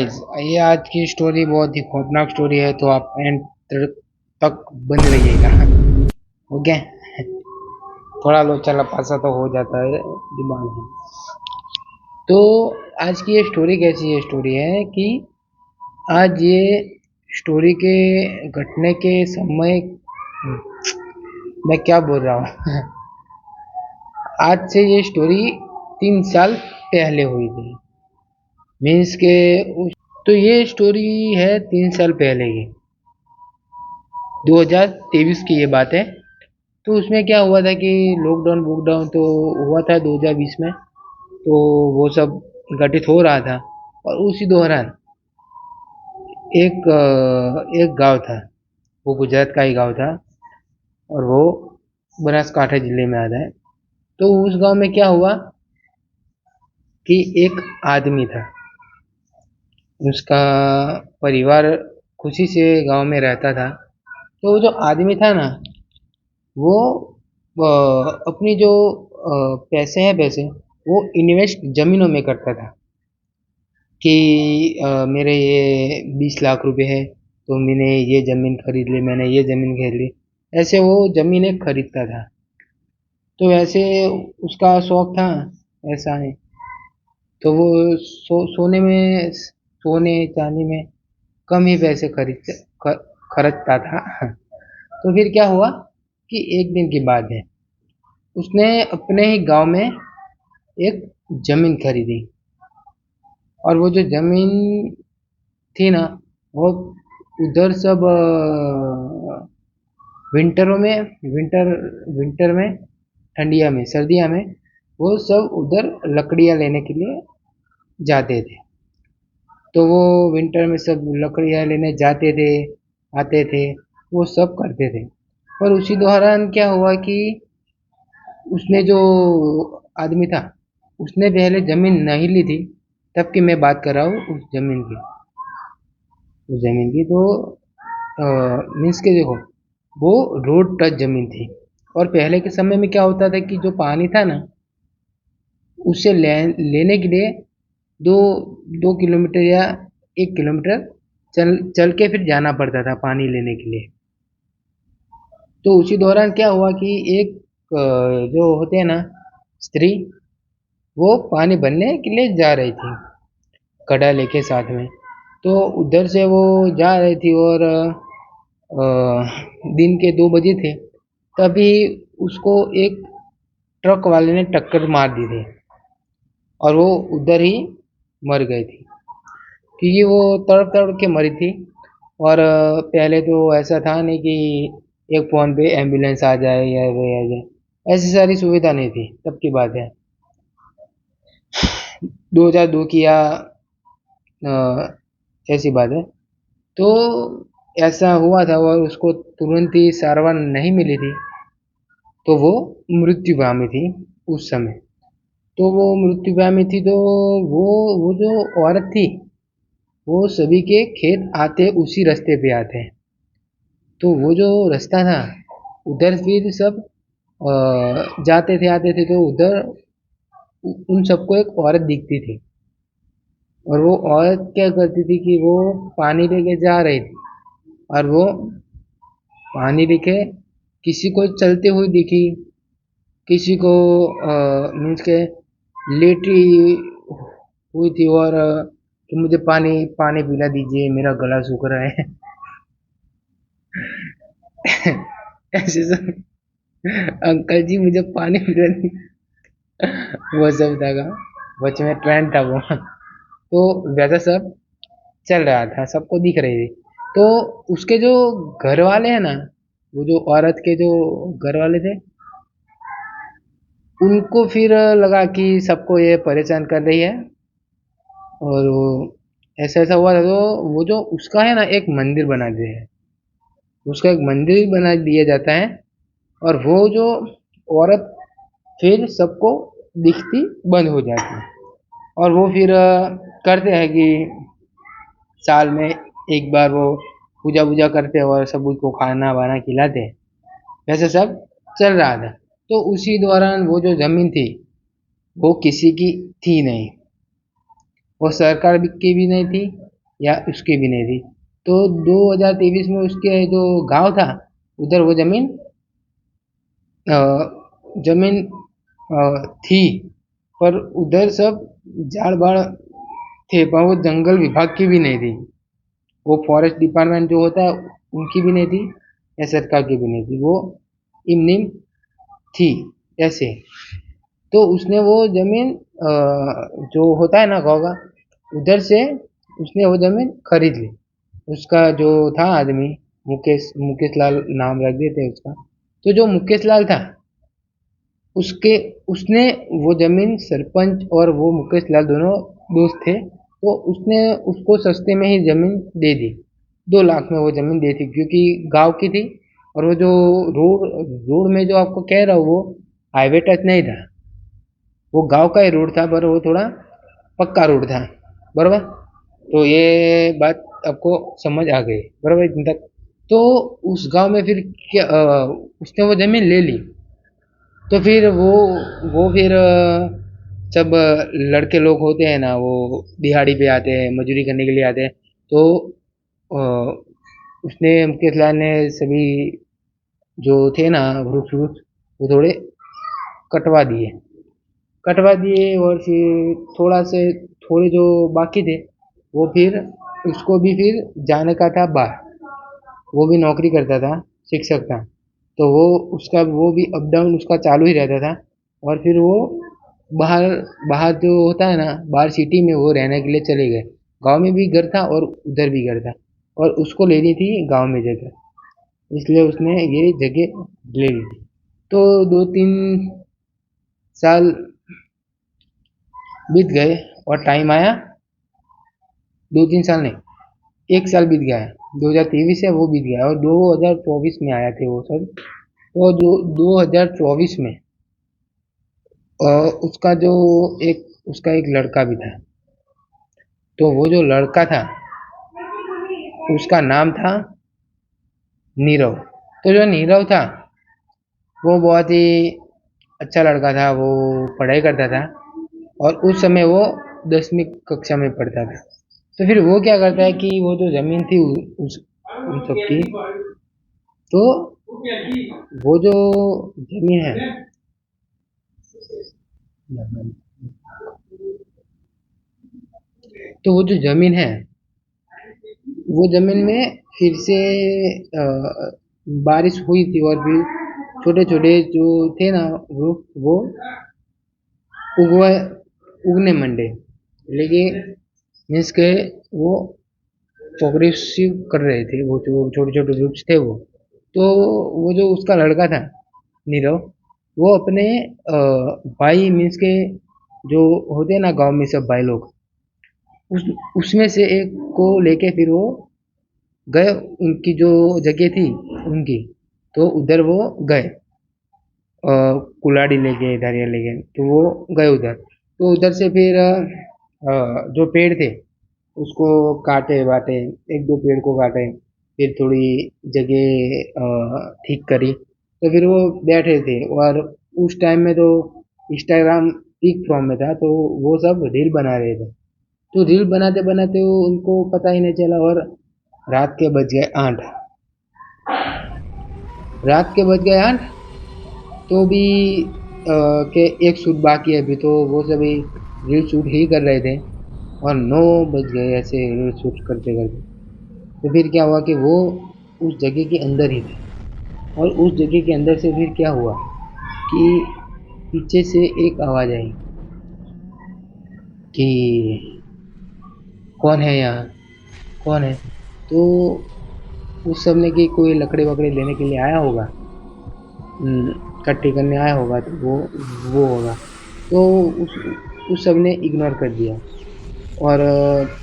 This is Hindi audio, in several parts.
ये आज की स्टोरी बहुत ही खौफनाक स्टोरी है, तो आप एंड तक बने रहिएगा। ओके। थोड़ा लोचा लपासा तो हो जाता है दिमाग में। तो आज की ये स्टोरी कैसी है, स्टोरी है कि आज ये स्टोरी के घटने के समय, मैं क्या बोल रहा हूँ। आज से ये स्टोरी 3 साल पहले हुई थी। मीन्स के तो ये स्टोरी है 3 साल पहले की, 2023 की ये बात है। तो उसमें क्या हुआ था कि लॉकडाउन वॉकडाउन तो हुआ था 2020 में, तो वो सब घटित हो रहा था। और उसी दौरान एक गांव था, वो गुजरात का ही गांव था, और वो बनासकांठा जिले में आता है। तो उस गांव में क्या हुआ कि एक आदमी था, उसका परिवार खुशी से गांव में रहता था। तो वो जो आदमी था ना, वो अपनी जो पैसे वो इन्वेस्ट जमीनों में करता था कि मेरे ये 20 लाख रुपए है, तो मैंने ये ज़मीन खरीद ली, मैंने ये ज़मीन खरीद ली। ऐसे वो ज़मीनें खरीदता था। तो वैसे उसका शौक था ऐसा है। तो वो सोने चांदी में कम ही पैसे खर्चता था। तो फिर क्या हुआ कि एक दिन की बात है, उसने अपने ही गांव में एक जमीन खरीदी। और वो जो जमीन थी ना, वो उधर सब विंटरों में विंटर विंटर में, ठंडिया में, सर्दिया में वो सब उधर लकड़ियाँ लेने के लिए जाते थे। तो वो विंटर में सब लकड़ियाँ लेने जाते थे, आते थे, वो सब करते थे। पर उसी दौरान क्या हुआ कि उसने जो आदमी था, उसने पहले जमीन नहीं ली थी। तब की मैं बात कर रहा हूँ उस जमीन की। तो मीन्स के देखो, वो रोड टच जमीन थी। और पहले के समय में क्या होता था कि जो पानी था ना, उसे लेने के लिए दो 2 किलोमीटर या 1 किलोमीटर चल चल के फिर जाना पड़ता था पानी लेने के लिए। तो उसी दौरान क्या हुआ कि एक जो होते हैं ना, स्त्री, वो पानी भरने के लिए जा रही थी कड़ा लेके साथ में। तो उधर से वो जा रही थी, और दिन के 2 बजे थे। तभी उसको एक ट्रक वाले ने टक्कर मार दी थी, और वो उधर ही मर गई थी, क्योंकि वो तड़प तड़प के मरी थी। और पहले तो ऐसा था नहीं कि एक फ़ोन पे एम्बुलेंस आ जाए या ये आ जाए, ऐसी सारी सुविधा नहीं थी, तब की बात है। 2002 की या ऐसी बात है। तो ऐसा हुआ था, और उसको तुरंत ही सारवार नहीं मिली थी, तो वो मृत्युगामी थी उस समय। तो वो मृत्युगामी थी, तो वो जो औरत थी, वो सभी के खेत आते उसी रास्ते पे आते हैं। तो वो जो रास्ता था, उधर फिर सब जाते थे आते थे, तो उधर उन सबको एक औरत दिखती थी। और वो औरत क्या करती थी कि वो पानी लेके जा रही थी, और वो पानी लेके किसी को चलते हुए दिखी, किसी को मीन्स के लेटी हुई थी, और कि मुझे पानी पानी पिला दीजिए, मेरा गला सूख रहा है। ऐसे सब, अंकल जी मुझे पानी पिला दीजिए। वो सब था का बच में ट्रेंड था वो। तो वैसा सब चल रहा था, सबको दिख रही थी। तो उसके जो घर वाले हैं ना, वो जो औरत के जो घर वाले थे, उनको फिर लगा कि सबको ये परेशान कर रही है। और वो ऐसा ऐसा हुआ था, तो वो जो उसका है ना, एक मंदिर बना दिया है, उसका एक मंदिर बना दिया जाता है। और वो जो औरत फिर सबको दिखती बंद हो जाती है। और वो फिर करते हैं कि साल में एक बार वो पूजा वूजा करते हैं, और सब को खाना वाना खिलाते हैं। वैसे सब चल रहा था। तो उसी दौरान वो जो जमीन थी, वो किसी की थी नहीं, वो सरकार की भी नहीं थी, या उसकी भी नहीं थी। तो 2023 में उसके जो गांव था उधर वो अ, जमीन थी, पर उधर सब झाड़ बाड़ थे, पर वो जंगल विभाग की भी नहीं थी। वो फॉरेस्ट डिपार्टमेंट जो होता है उनकी भी नहीं थी या सरकार की भी नहीं थी, वो इमनिम थी ऐसे। तो उसने वो जमीन जो होता है ना गाँव का, उधर से उसने वो जमीन खरीद ली। उसका जो था आदमी, मुकेश मुकेश लाल नाम रख देते उसका। तो जो मुकेश लाल था उसके उसने वो जमीन, सरपंच और वो मुकेश लाल दोनों दोस्त थे, तो उसने उसको सस्ते में ही जमीन दे दी। 2 लाख में वो जमीन दी थी, क्योंकि गांव की थी। और वो जो रोड रोड में जो आपको कह रहा हूँ, वो हाईवे टच नहीं था, वो गांव का ही रोड था, पर वो थोड़ा पक्का रोड था। बराबर। तो ये बात आपको समझ आ गई बराबर इतने तक। तो उस गांव में फिर क्या, उसने वो जमीन ले ली। तो फिर वो फिर जब लड़के लोग होते हैं ना, वो दिहाड़ी पे आते हैं, मजदूरी करने के लिए आते हैं। तो अ, उसने मुकेश लाल ने सभी जो थे ना वृक्ष वृक्ष, वो थोड़े कटवा दिए। कटवा दिए और फिर थोड़े जो बाकी थे, वो फिर उसको भी फिर जाने का था बाहर। वो भी नौकरी करता था, शिक्षक था। तो वो भी अप डाउन उसका चालू ही रहता था। और फिर वो बाहर बाहर जो होता है ना, बाहर सिटी में वो रहने के लिए चले गए। गांव में भी घर था और उधर भी घर था, और उसको लेनी थी गांव में जगह, इसलिए उसने ये जगह ले ली थी। तो 2-3 साल बीत गए और टाइम आया। 2-3 साल नहीं, 1 साल बीत गया है। 2023 है वो बीत गया, और 2024 में आया थे वो सब। तो जो 2024 में उसका जो उसका एक लड़का भी था। तो वो जो लड़का था उसका नाम था नीरव। तो जो नीरव था वो बहुत ही अच्छा लड़का था, वो पढ़ाई करता था। और उस समय वो 10वीं कक्षा में पढ़ता था। तो फिर वो क्या करता है कि वो जो जमीन थी उन सबकी, तो वो जो जमीन है, तो वो जो जमीन है, वो जमीन में फिर से बारिश हुई थी, और फिर छोटे छोटे जो थे ना वो उगवा उगने मंडे। लेकिन मीन्स के वो प्रोग्रेसिव कर रहे थे, वो जो छोटे छोटे वृक्ष थे वो। तो वो जो उसका लड़का था नीरव, वो अपने भाई मीन्स के जो होते हैं ना गांव में सब भाई लोग, उस उसमें से एक को लेके फिर वो गए उनकी जो जगह थी उनकी। तो उधर वो गए, कुल्हाड़ी लेके धैर्य लेके, तो वो गए उधर। तो उधर से फिर जो पेड़ थे उसको काटे बाटे, 1-2 पेड़ को काटे, फिर थोड़ी जगह ठीक करी। तो फिर वो बैठे थे, और उस टाइम में तो इंस्टाग्राम पीक फॉर्म में था, तो वो सब रील बना रहे थे। तो रील बनाते बनाते उनको पता ही नहीं चला, और रात के बज गए 8। रात के बज गए 8, तो भी के एक शूट बाकी है अभी, तो वो सभी रील शूट ही कर रहे थे। और 9 बज गए ऐसे रील शूट करते करते। तो फिर क्या हुआ कि वो उस जगह के अंदर ही थे। और उस जगह के अंदर से फिर क्या हुआ कि पीछे से एक आवाज़ आई कि कौन है यहाँ, कौन है। तो उस सब ने कि कोई लकड़ी वकड़ी लेने के लिए आया होगा, इकट्ठी करने आया होगा, तो वो होगा। तो उस सब ने इग्नोर कर दिया। और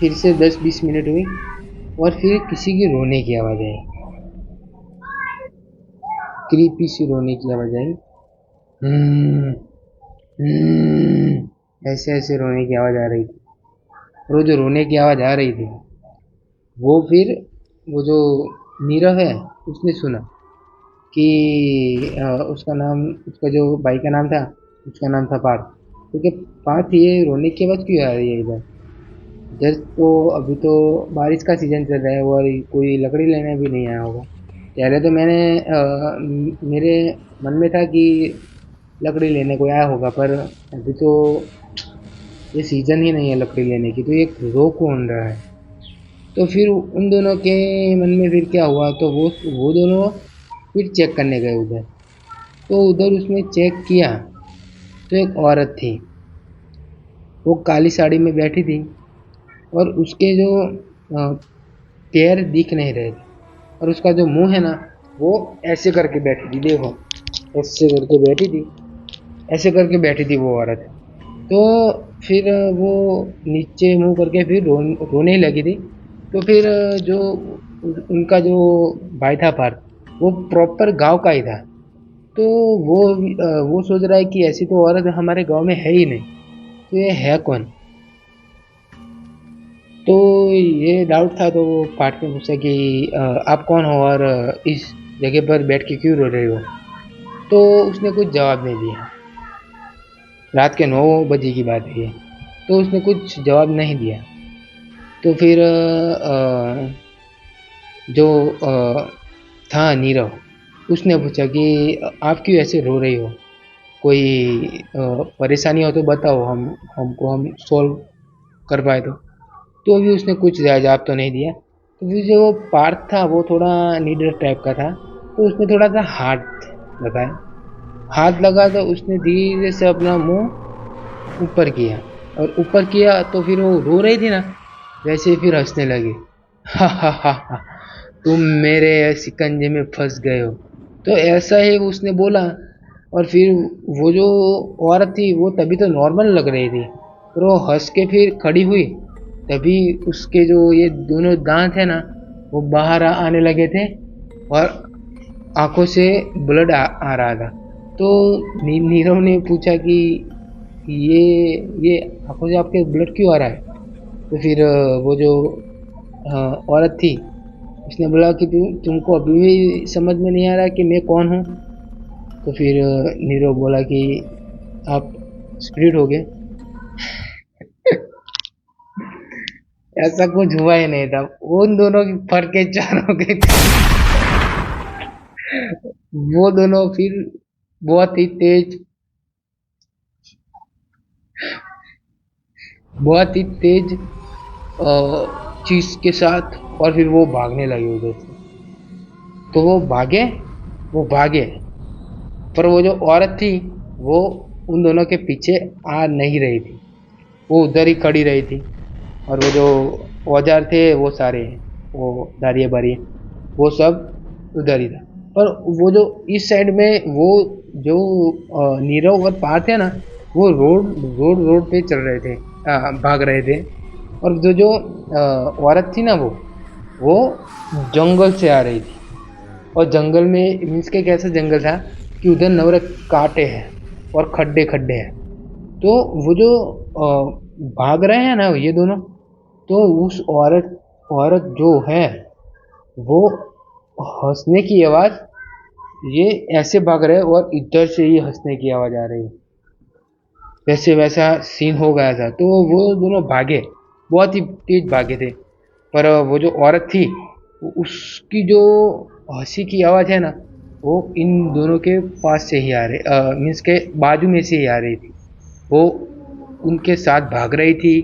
फिर से 10-20 मिनट हुई, और फिर किसी की रोने की आवाज़ आई, क्रीपी सी रोने की आवाज़ आई। "हम्म, ऐसे ऐसे रोने की आवाज़ आ रही थी। और वो जो रोने की आवाज़ आ रही थी, वो फिर वो जो नीरव है उसने सुना कि उसका जो भाई का नाम था, उसका नाम था पार्थ। क्योंकि पार्थ, ये रोने की आवाज़ क्यों आ रही है इधर। जस्ट तो अभी तो बारिश का सीज़न चल रहा है और कोई लकड़ी लेने भी नहीं आया होगा। पहले तो मेरे मन में था कि लकड़ी लेने को आया होगा, पर अभी तो ये सीज़न ही नहीं है लकड़ी लेने की, तो ये रो कौन रहा है? तो फिर उन दोनों के मन में फिर क्या हुआ, तो वो दोनों फिर चेक करने गए उधर। तो उधर उसने चेक किया, तो एक औरत थी, वो काली साड़ी में बैठी थी और उसके जो पैर दिख नहीं रहे थे और उसका जो मुंह है ना, वो ऐसे करके बैठी थी। देखो, ऐसे करके बैठी थी, ऐसे करके बैठी थी वो औरत। तो फिर वो नीचे मुंह करके फिर रोने ही लगी थी। तो फिर जो उनका जो भाई था पार्थ, वो प्रॉपर गांव का ही था। तो वो सोच रहा है कि ऐसी तो औरत हमारे गांव में है ही नहीं, तो ये है कौन? तो ये डाउट था, तो वो पार्थ ने पूछा कि आप कौन हो और इस जगह पर बैठ के क्यों रो रहे हो? तो उसने कुछ जवाब नहीं दिया। रात के 9 बजे की बात है ये। तो उसने कुछ जवाब नहीं दिया। तो फिर जो था नीरव, उसने पूछा कि आप क्यों ऐसे रो रही हो? कोई परेशानी हो तो बताओ, हम सॉल्व कर पाए तो भी उसने कुछ जवाब तो नहीं दिया। तो फिर जो पार्थ था वो थोड़ा नीडर टाइप का था, तो उसने थोड़ा सा हाथ लगाया। हाथ लगा तो उसने धीरे से अपना मुंह ऊपर किया, और ऊपर किया तो फिर वो रो रही थी ना, वैसे ही फिर हंसने लगी। हा हा हा हा, तुम मेरे शिकंजे में फंस गए हो। तो ऐसा ही उसने बोला। और फिर वो जो औरत थी वो तभी तो नॉर्मल लग रही थी, फिर वो हंस के फिर खड़ी हुई। तभी उसके जो ये दोनों दांत है ना, वो बाहर आने लगे थे और आंखों से ब्लड आ रहा था। तो नीरव ने पूछा कि ये ये आंखों से आपके ब्लड क्यों आ रहा है? तो फिर वो जो औरत थी, उसने बोला कि तुमको अभी भी समझ में नहीं आ रहा कि मैं कौन हूँ? तो फिर नीरव बोला कि आप स्पिरिट हो गए। ऐसा कुछ हुआ ही नहीं था, उन दोनों की फर के चारों के वो दोनों फिर बहुत ही तेज बहुत ही तेज चीज के साथ, और फिर वो भागने लगे उधर से। तो वो भागे, पर वो जो औरत थी वो उन दोनों के पीछे आ नहीं रही थी, वो उधर ही खड़ी रही थी। और वो जो औजार थे वो सारे, वो दारिये बारिये, वो सब उधर ही था। पर वो जो इस साइड में वो जो नीरव और पार्थ है ना, वो रोड रोड रोड पे चल रहे थे, भाग रहे थे। और जो औरत थी ना, वो जंगल से आ रही थी। और जंगल में मीन्स के कैसा जंगल था कि उधर नवरे कांटे हैं और खड्डे खड्डे हैं। तो वो जो भाग रहे हैं ना ये दोनों, तो उस औरत जो है वो हंसने की आवाज, ये ऐसे भाग रहे हैं और इधर से ही हंसने की आवाज आ रही है। वैसे वैसा सीन हो गया था। तो वो दोनों भागे, बहुत ही तेज भागे थे। पर वो जो औरत थी, उसकी जो हंसी की आवाज है ना, वो इन दोनों के पास से ही आ रही, मीन्स के बाजू में से ही आ रही थी। वो उनके साथ भाग रही थी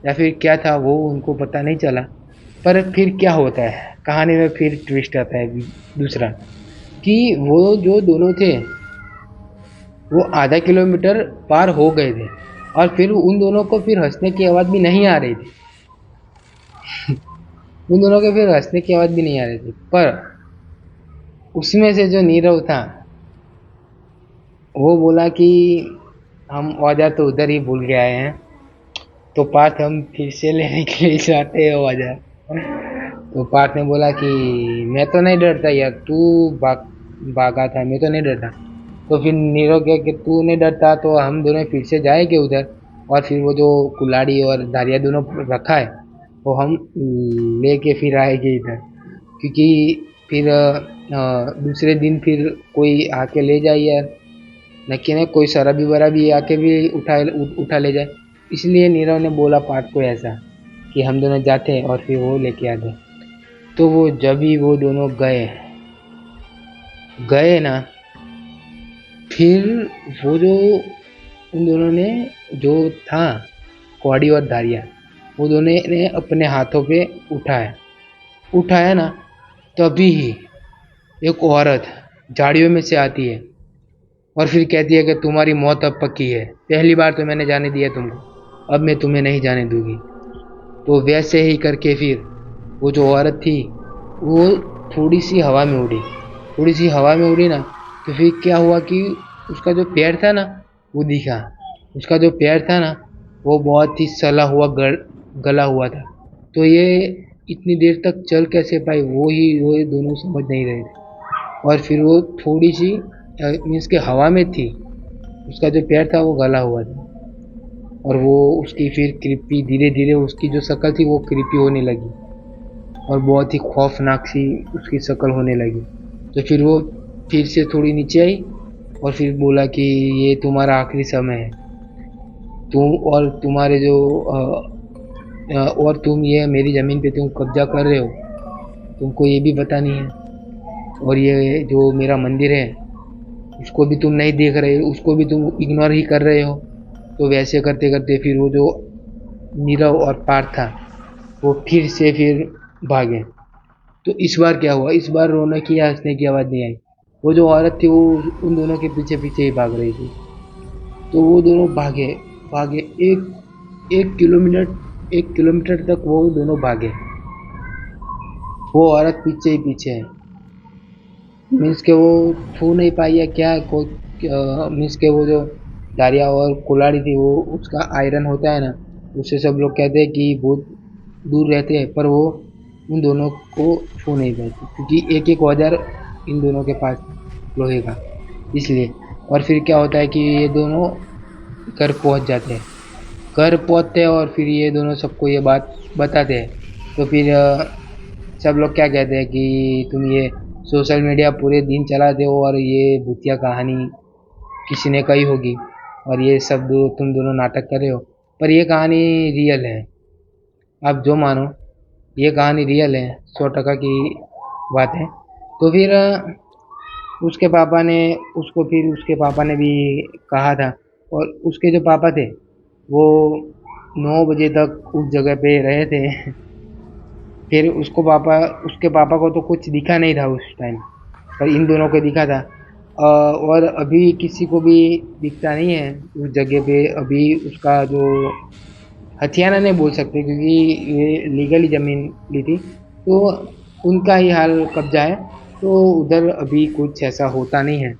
या फिर क्या था वो उनको पता नहीं चला। पर फिर क्या होता है कहानी में, फिर ट्विस्ट आता है दूसरा, कि वो जो दोनों थे वो आधा किलोमीटर पार हो गए थे, और फिर उन दोनों को फिर हंसने की आवाज़ भी नहीं आ रही थी। उन दोनों के फिर हंसने की आवाज़ भी नहीं आ रही थी। पर उसमें से जो नीरव था, वो बोला कि हम औजार तो उधर ही भूल के आए हैं, तो पार्थ हम फिर से लेने के लिए जाते हैं औजार। तो पार्थ ने बोला कि मैं तो नहीं डरता यार, तू भागा था, मैं तो नहीं डरता। तो फिर नीरव कहे कि तू नहीं डरता तो हम दोनों फिर से जाएंगे उधर, और फिर वो जो कुल्हाड़ी और दारिया दोनों रखा है वो हम लेके फिर आएंगे इधर। क्योंकि फिर दूसरे दिन फिर कोई आके ले जाए यार, न कि नहीं कोई शराबी वराबी आके भी उठा ले जाए। इसलिए नीरव ने बोला पार्थ को ऐसा। कि हम दोनों जाते और फिर वो लेके आते। तो वो जब भी वो दोनों गए गए ना, फिर वो जो उन दोनों ने जो था कौड़ी और धारिया, वो दोनों ने अपने हाथों पे उठाया उठाया ना, तभी ही एक औरत झाड़ियों में से आती है और फिर कहती है कि तुम्हारी मौत अब पक्की है, पहली बार तो मैंने जाने दिया तुमको, अब मैं तुम्हें नहीं जाने दूंगी। तो वैसे ही करके फिर वो जो औरत थी वो थोड़ी सी हवा में उड़ी, थोड़ी सी हवा में उड़ी ना, तो फिर क्या हुआ कि उसका जो पैर था ना वो दिखा, उसका जो पैर था ना वो बहुत ही सला हुआ गला हुआ था। तो ये इतनी देर तक चल कैसे पाई, वो ये दोनों समझ नहीं रहे थे। और फिर वो थोड़ी सी मीन्स के हवा में थी, उसका जो पैर था वो गला हुआ था, और वो उसकी फिर कृपी धीरे धीरे उसकी जो शक्ल थी वो कृपी होने लगी और बहुत ही खौफनाक सी उसकी शक्ल होने लगी। तो फिर वो फिर से थोड़ी नीचे आई और फिर बोला कि ये तुम्हारा आखिरी समय है, तुम और तुम्हारे जो और तुम ये मेरी ज़मीन पे तुम कब्जा कर रहे हो, तुमको ये भी पता नहीं है, और ये जो मेरा मंदिर है उसको भी तुम नहीं देख रहे, उसको भी तुम इग्नोर ही कर रहे हो। तो वैसे करते करते फिर वो जो नीरव और पार्थ था वो फिर से फिर भागे। तो इस बार क्या हुआ, इस बार रोने की या हंसने की आवाज़ नहीं आई, वो जो औरत थी वो उन दोनों के पीछे पीछे ही भाग रही थी। तो वो दोनों भागे भागे एक एक किलोमीटर 1 किलोमीटर तक वो दोनों भागे, वो औरत पीछे ही पीछे है। मीन्स के वो छू नहीं पाई या क्या, कोई मीन्स के वो जो दारिया और कुल्हाड़ी थी वो उसका आयरन होता है ना, उससे सब लोग कहते हैं कि बहुत दूर रहते हैं, पर वो उन दोनों को छू नहीं पाती क्योंकि एक एक औजार इन दोनों के पास था लोहे का, इसलिए। और फिर क्या होता है कि ये दोनों घर पहुंच जाते हैं, घर पहुंचते हैं और फिर ये दोनों सबको ये बात बताते हैं। तो फिर सब लोग क्या कहते हैं कि तुम ये सोशल मीडिया पूरे दिन चलाते हो और ये भूतिया कहानी किसी ने कही होगी और ये सब तुम दोनों नाटक कर रहे हो, पर ये कहानी रियल है, आप जो मानो ये कहानी रियल है, 100% की बात है। तो फिर उसके पापा ने उसको फिर उसके पापा ने भी कहा था, और उसके जो पापा थे वो 9 बजे तक उस जगह पे रहे थे। फिर उसके पापा को तो कुछ दिखा नहीं था उस टाइम, पर इन दोनों को दिखा था। और अभी किसी को भी दिखता नहीं है उस जगह पे, अभी उसका जो हथियाना नहीं बोल सकते क्योंकि ये लीगली ज़मीन ली थी, तो उनका ही हाल कब्जा है। तो उधर अभी कुछ ऐसा होता नहीं है,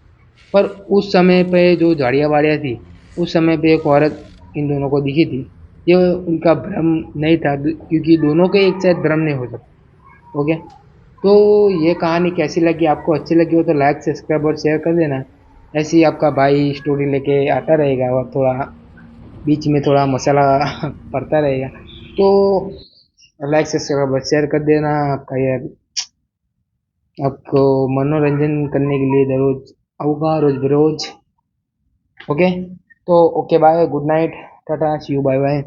पर उस समय पे जो झाड़ियाँ वाड़ियाँ थी उस समय पे एक औरत इन दोनों को दिखी थी। ये उनका भ्रम नहीं था क्योंकि दोनों के एक साथ भ्रम नहीं हो सकता। ओके, तो ये कहानी कैसी लगी आपको, अच्छी लगी हो तो लाइक सब्सक्राइब और शेयर कर देना। ऐसे ही आपका भाई स्टोरी लेके आता रहेगा और थोड़ा बीच में थोड़ा मसाला पड़ता रहेगा। तो लाइक सब्सक्राइब और शेयर कर देना, आपका ये आपको मनोरंजन करने के लिए रोज आऊँगा रोज बरोज। ओके, तो okay bye, good night, tata, see you, bye bye.